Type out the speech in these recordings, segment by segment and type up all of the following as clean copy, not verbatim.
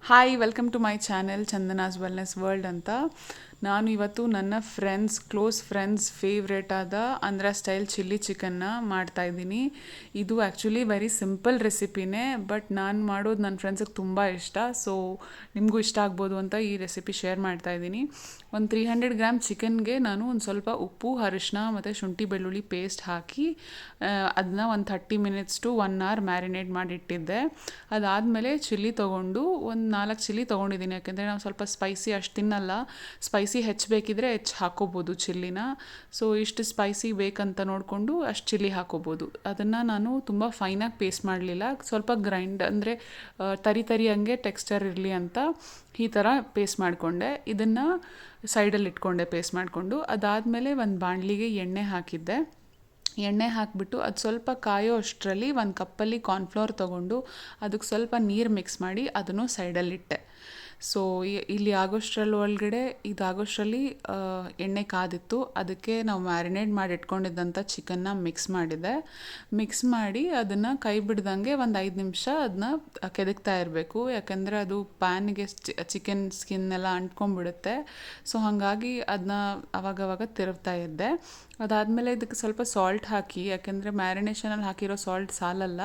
Hi welcome to my channel Chandana's wellness world ಅಂತ. ನಾನು ಇವತ್ತು ನನ್ನ ಕ್ಲೋಸ್ ಫ್ರೆಂಡ್ಸ್ ಫೇವ್ರೇಟ್ ಆದ ಆಂಧ್ರ ಸ್ಟೈಲ್ ಚಿಲ್ಲಿ ಚಿಕನ್ನ ಮಾಡ್ತಾಯಿದ್ದೀನಿ. ಇದು ಆ್ಯಕ್ಚುಲಿ ವೆರಿ ಸಿಂಪಲ್ ರೆಸಿಪಿನೇ, ಬಟ್ ನಾನು ಮಾಡೋದು ನನ್ನ ಫ್ರೆಂಡ್ಸಿಗೆ ತುಂಬ ಇಷ್ಟ. ಸೊ ನಿಮಗೂ ಇಷ್ಟ ಆಗ್ಬೋದು ಅಂತ ಈ ರೆಸಿಪಿ ಶೇರ್ ಮಾಡ್ತಾಯಿದ್ದೀನಿ. ಒಂದು 300 ಗ್ರಾಮ್ ಚಿಕನ್ಗೆ ನಾನು ಒಂದು ಸ್ವಲ್ಪ ಉಪ್ಪು, ಅರಿಶಿನ ಮತ್ತು ಶುಂಠಿ ಬೆಳ್ಳುಳ್ಳಿ ಪೇಸ್ಟ್ ಹಾಕಿ ಅದನ್ನ ಒಂದು 30 ಮಿನಿಟ್ಸ್ ಟು 1 ಅವರ್ ಮ್ಯಾರಿನೇಟ್ ಮಾಡಿಟ್ಟಿದ್ದೆ. ಅದಾದಮೇಲೆ ಚಿಲ್ಲಿ ತೊಗೊಂಡು ಒಂದು 4 ಚಿಲ್ಲಿ ತೊಗೊಂಡಿದ್ದೀನಿ, ಯಾಕೆಂದರೆ ನಾವು ಸ್ವಲ್ಪ ಸ್ಪೈಸಿ ಅಷ್ಟು ತಿನ್ನಲ್ಲ. ಸ್ಪೈಸಿ ಬೇಕಿದ್ರೆ ಹೆಚ್ಚು ಹಾಕೋಬೋದು ಚಿಲ್ಲಿನ. ಸೊ ಇಷ್ಟು ಸ್ಪೈಸಿ ಬೇಕಂತ ನೋಡಿಕೊಂಡು ಅಷ್ಟು ಚಿಲ್ಲಿ ಹಾಕೋಬೋದು. ಅದನ್ನು ನಾನು ತುಂಬ ಫೈನಾಗಿ ಪೇಸ್ಟ್ ಮಾಡಲಿಲ್ಲ, ಸ್ವಲ್ಪ ಗ್ರೈಂಡ್ ಅಂದರೆ ತರಿ ಹಂಗೆ ಟೆಕ್ಸ್ಚರ್ ಇರಲಿ ಅಂತ ಈ ಥರ ಪೇಸ್ಟ್ ಮಾಡಿಕೊಂಡೆ. ಇದನ್ನು ಸೈಡಲ್ಲಿ ಇಟ್ಕೊಂಡೆ ಪೇಸ್ಟ್ ಮಾಡಿಕೊಂಡು. ಅದಾದಮೇಲೆ ಒಂದು ಬಾಣಲಿಗೆ ಎಣ್ಣೆ ಹಾಕಿದ್ದೆ. ಎಣ್ಣೆ ಹಾಕಿಬಿಟ್ಟು ಅದು ಸ್ವಲ್ಪ ಕಾಯೋ ಅಷ್ಟರಲ್ಲಿ ಒಂದು ಕಪ್ಪಲ್ಲಿ ಕಾರ್ನ್ಫ್ಲವರ್ ತೊಗೊಂಡು ಅದಕ್ಕೆ ಸ್ವಲ್ಪ ನೀರು ಮಿಕ್ಸ್ ಮಾಡಿ ಅದನ್ನು ಸೈಡಲ್ಲಿಟ್ಟೆ. ಸೊ ಇಲ್ಲಿ ಇದಾಗೋಷ್ಟರಲ್ಲಿ ಎಣ್ಣೆ ಕಾದಿತ್ತು. ಅದಕ್ಕೆ ನಾವು ಮ್ಯಾರಿನೇಟ್ ಮಾಡಿ ಇಟ್ಕೊಂಡಿದ್ದಂಥ ಚಿಕನ್ನ ಮಿಕ್ಸ್ ಮಾಡಿ ಅದನ್ನು ಕೈ ಬಿಡ್ದಂಗೆ ಒಂದು 5 ನಿಮಿಷ ಅದನ್ನ ಕೆದಕ್ತಾ ಇರಬೇಕು, ಯಾಕಂದರೆ ಅದು ಪ್ಯಾನ್ಗೆ ಚಿಕನ್ ಸ್ಕಿನ್ ಎಲ್ಲ ಅಂಟ್ಕೊಂಡ್ಬಿಡುತ್ತೆ. ಸೊ ಹಾಗಾಗಿ ಅದನ್ನ ಅವಾಗವಾಗ ತಿರುಗ್ತಾ ಇದ್ದೆ. ಅದಾದಮೇಲೆ ಇದಕ್ಕೆ ಸ್ವಲ್ಪ ಸಾಲ್ಟ್ ಹಾಕಿ, ಯಾಕೆಂದರೆ ಮ್ಯಾರಿನೇಷನಲ್ಲಿ ಹಾಕಿರೋ ಸಾಲ್ಟ್ ಸಾಲಲ್ಲ.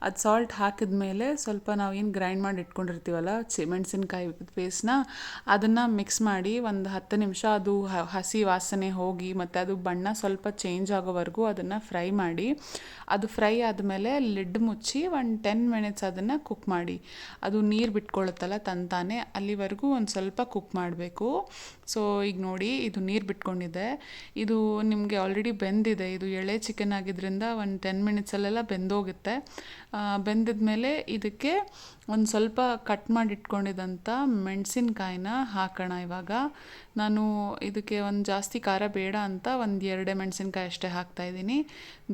ಅದು ಸಾಲ್ಟ್ ಹಾಕಿದ್ಮೇಲೆ ಸ್ವಲ್ಪ ನಾವು ಏನು ಗ್ರೈಂಡ್ ಮಾಡಿ ಇಟ್ಕೊಂಡಿರ್ತೀವಲ್ಲ ಮೆಣಸಿನ್ಕಾಯಿ ಪೇಸ್ಟ್ನ, ಅದನ್ನು ಮಿಕ್ಸ್ ಮಾಡಿ ಒಂದು 10 ನಿಮಿಷ ಅದು ಹಸಿ ವಾಸನೆ ಹೋಗಿ ಮತ್ತು ಅದು ಬಣ್ಣ ಸ್ವಲ್ಪ ಚೇಂಜ್ ಆಗೋವರೆಗೂ ಅದನ್ನು ಫ್ರೈ ಮಾಡಿ. ಅದು ಫ್ರೈ ಆದಮೇಲೆ ಲಿಡ್ ಮುಚ್ಚಿ ಒಂದು 10 ಮಿನಿಟ್ಸ್ ಅದನ್ನು ಕುಕ್ ಮಾಡಿ. ಅದು ನೀರು ಬಿಟ್ಕೊಳ್ಳುತ್ತಲ್ಲ ತಂತಾನೆ, ಅಲ್ಲಿವರೆಗೂ ಒಂದು ಸ್ವಲ್ಪ ಕುಕ್ ಮಾಡಬೇಕು. ಸೊ ಈಗ ನೋಡಿ, ಇದು ನೀರು ಬಿಟ್ಕೊಂಡಿದೆ. ಇದು ನಿಮಗೆ ಆಲ್ರೆಡಿ ಬೆಂದಿದೆ. ಇದು ಎಳೆ ಚಿಕನ್ ಆಗಿದ್ದರಿಂದ ಒಂದು 10 ಮಿನಿಟ್ಸಲ್ಲೆಲ್ಲ ಬೆಂದೋಗುತ್ತೆ. ಬೆಂದಿದ್ಮೇಲೆ ಇದಕ್ಕೆ ಒಂದು ಸ್ವಲ್ಪ ಕಟ್ ಮಾಡಿ ಇಟ್ಕೊಂಡಿದ್ದಂಥ ಮೆಣಸಿನ್ಕಾಯಿನ ಹಾಕೋಣ. ಇವಾಗ ನಾನು ಇದಕ್ಕೆ ಒಂದು ಜಾಸ್ತಿ ಖಾರ ಬೇಡ ಅಂತ ಒಂದು 2 ಮೆಣಸಿನ್ಕಾಯಿ ಅಷ್ಟೇ ಹಾಕ್ತಾಯಿದ್ದೀನಿ.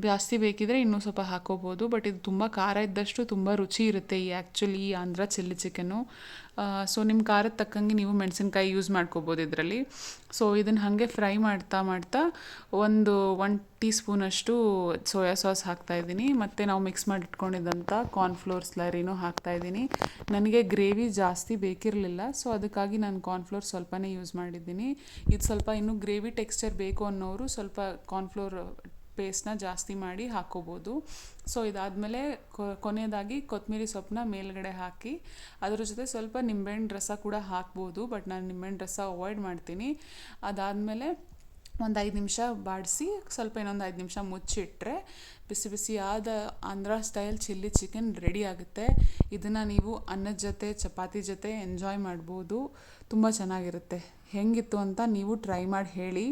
ಜಾಸ್ತಿ ಬೇಕಿದ್ರೆ ಇನ್ನೂ ಸ್ವಲ್ಪ ಹಾಕೋಬೋದು, ಬಟ್ ಇದು ತುಂಬ ಖಾರ ಇದ್ದಷ್ಟು ತುಂಬ ರುಚಿ ಇರುತ್ತೆ ಈ ಆಂಧ್ರ ಚಿಲ್ಲಿ ಚಿಕನ್ನು. ಸೊ ನಿಮ್ಮ ಖಾರದ ತಕ್ಕಂಗೆ ನೀವು ಮೆಣಸಿನ್ಕಾಯಿ ಯೂಸ್ ಮಾಡ್ಕೋಬೋದು ಇದರಲ್ಲಿ. ಸೊ ಇದನ್ನು ಹಾಗೆ ಫ್ರೈ ಮಾಡ್ತಾ ಒಂದು 1 ಟೀ ಸ್ಪೂನಷ್ಟು ಸೋಯಾ ಸಾಸ್ ಹಾಕ್ತಾಯಿದ್ದೀನಿ. ಮತ್ತು ನಾವು ಮಿಕ್ಸ್ ಮಾಡಿ ಇಟ್ಕೊಂಡಿದ್ದಂಥ ಕಾರ್ನ್ಫ್ಲೋರ್ ಸ್ಲರಿನೂ ಹಾಕ್ತಾಯಿದ್ದೀನಿ. ನನಗೆ ಗ್ರೇವಿ ಜಾಸ್ತಿ ಬೇಕಿರಲಿಲ್ಲ, ಸೊ ಅದಕ್ಕಾಗಿ ನಾನು ಕಾರ್ನ್ಫ್ಲೋರ್ ಸ್ವಲ್ಪನೇ ಯೂಸ್ ಮಾಡಿದ್ದೀನಿ. ಇದು ಸ್ವಲ್ಪ ಇನ್ನೂ ಗ್ರೇವಿ ಟೆಕ್ಸ್ಚರ್ ಬೇಕು ಅನ್ನೋರು ಸ್ವಲ್ಪ ಕಾರ್ನ್ಫ್ಲೋರ್ ಪೇಸ್ಟ್ನ ಜಾಸ್ತಿ ಮಾಡಿ ಹಾಕ್ಕೋಬೋದು. ಸೊ ಇದಾದಮೇಲೆ ಕೊನೆಯದಾಗಿ ಕೊತ್ತಂಬರಿ ಸೊಪ್ಪನ್ನ ಮೇಲ್ಗಡೆ ಹಾಕಿ ಅದ್ರ ಜೊತೆ ಸ್ವಲ್ಪ ನಿಂಬೆಹಣ್ಣು ರಸ ಕೂಡ ಹಾಕ್ಬೋದು, ಬಟ್ ನಾನು ನಿಂಬೆಹಣ್ಣು ರಸ ಅವಾಯ್ಡ್ ಮಾಡ್ತೀನಿ. ಅದಾದಮೇಲೆ ಒಂದು 5 ನಿಮಿಷ ಬಾಡಿಸಿ ಸ್ವಲ್ಪ ಇನ್ನೊಂದು 5 ನಿಮಿಷ ಮುಚ್ಚಿಟ್ರೆ ಬಿಸಿ ಆದ Andhra style chilli chicken ready ಆಗುತ್ತೆ. ಇದನ್ನು ನೀವು ಅನ್ನದ ಜೊತೆ ಚಪಾತಿ ಜೊತೆ ಎಂಜಾಯ್ ಮಾಡ್ಬೋದು. ತುಂಬ ಚೆನ್ನಾಗಿರುತ್ತೆ. ಹೆಂಗಿತ್ತು ಅಂತ ನೀವು ಟ್ರೈ ಮಾಡಿ ಹೇಳಿ.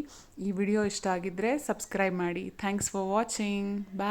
ಈ ವಿಡಿಯೋ ಇಷ್ಟ ಆಗಿದ್ದರೆ ಸಬ್ಸ್ಕ್ರೈಬ್ ಮಾಡಿ. Thanks for watching. ಬಾಯ್.